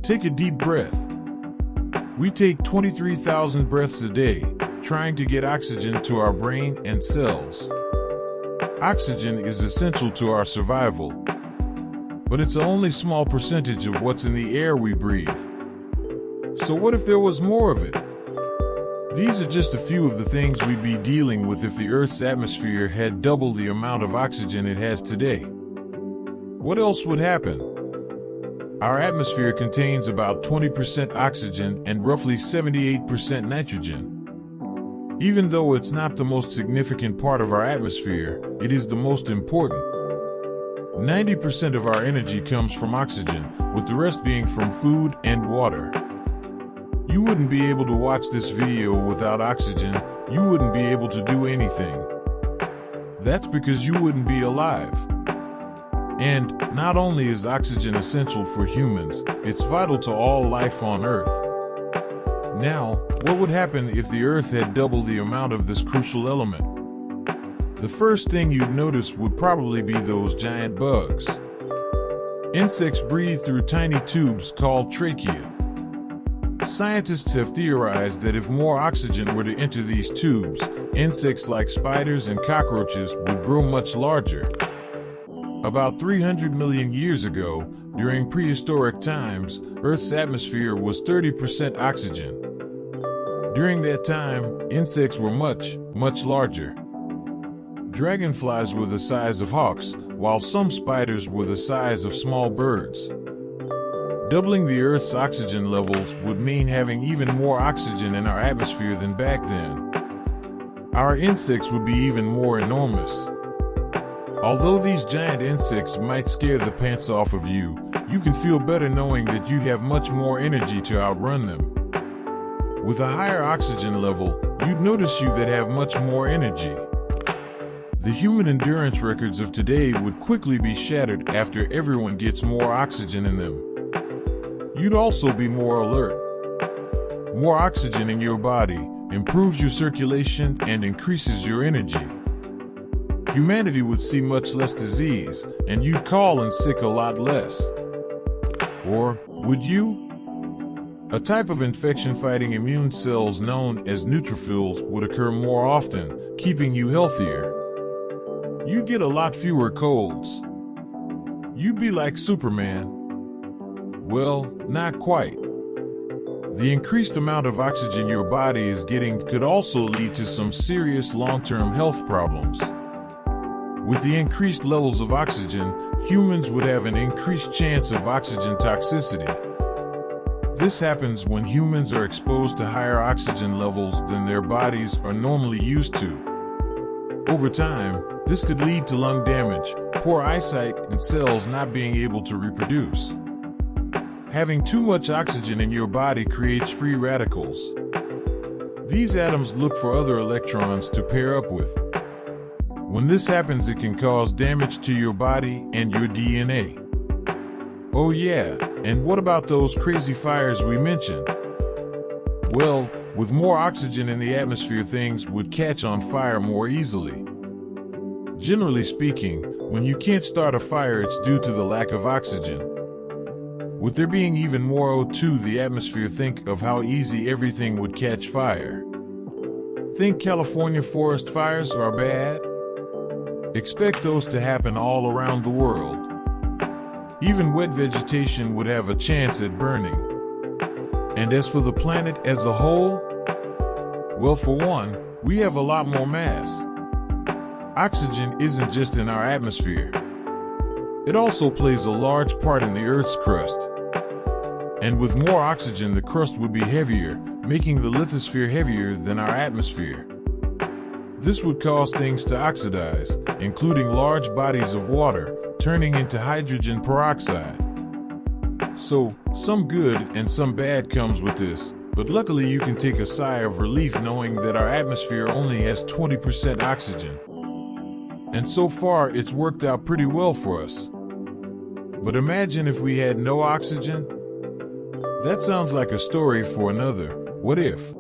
Take a deep breath. We take 23,000 breaths a day, trying to get oxygen to our brain and cells. Oxygen is essential to our survival, but it's only a small percentage of what's in the air we breathe. So what if there was more of it? These are just a few of the things we'd be dealing with if the Earth's atmosphere had double the amount of oxygen it has today. What else would happen? Our atmosphere contains about 20% oxygen and roughly 78% nitrogen. Even though it's not the most significant part of our atmosphere, it is the most important. 90% of our energy comes from oxygen, with the rest being from food and water. You wouldn't be able to watch this video without oxygen. You wouldn't be able to do anything. That's because you wouldn't be alive. And not only is oxygen essential for humans, it's vital to all life on Earth. Now, what would happen if the Earth had double the amount of this crucial element? The first thing you'd notice would probably be those giant bugs. Insects breathe through tiny tubes called trachea. Scientists have theorized that if more oxygen were to enter these tubes, insects like spiders and cockroaches would grow much larger. About 300 million years ago, during prehistoric times, Earth's atmosphere was 30% oxygen. During that time, insects were much larger. Dragonflies were the size of hawks, while some spiders were the size of small birds. Doubling the Earth's oxygen levels would mean having even more oxygen in our atmosphere than back then. Our insects would be even more enormous. Although these giant insects might scare the pants off of you, you can feel better knowing that you'd have much more energy to outrun them. With a higher oxygen level, you'd notice you that have much more energy. The human endurance records of today would quickly be shattered after everyone gets more oxygen in them. You'd also be more alert. More oxygen in your body improves your circulation and increases your energy. Humanity would see much less disease, and you'd call in sick a lot less. Or would you? A type of infection-fighting immune cells known as neutrophils would occur more often, keeping you healthier. You'd get a lot fewer colds. You'd be like Superman. Well, not quite. The increased amount of oxygen your body is getting could also lead to some serious long-term health problems. With the increased levels of oxygen, humans would have an increased chance of oxygen toxicity. This happens when humans are exposed to higher oxygen levels than their bodies are normally used to. Over time, this could lead to lung damage, poor eyesight, and cells not being able to reproduce. Having too much oxygen in your body creates free radicals. These atoms look for other electrons to pair up with. When this happens, it can cause damage to your body and your DNA. Oh yeah, and what about those crazy fires we mentioned? Well, with more oxygen in the atmosphere, things would catch on fire more easily. Generally speaking, when you can't start a fire, it's due to the lack of oxygen. With there being even more O2 in the atmosphere, think of how easy everything would catch fire. Think California forest fires are bad? Expect those to happen all around the world. Even wet vegetation would have a chance at burning. And as for the planet as a whole, well, for one, we have a lot more mass. Oxygen isn't just in our atmosphere. It also plays a large part in the Earth's crust. And with more oxygen, the crust would be heavier, making the lithosphere heavier than our atmosphere. This would cause things to oxidize, including large bodies of water, turning into hydrogen peroxide. So, some good and some bad comes with this, but luckily you can take a sigh of relief knowing that our atmosphere only has 20% oxygen. And so far, it's worked out pretty well for us. But imagine if we had no oxygen? That sounds like a story for another What If.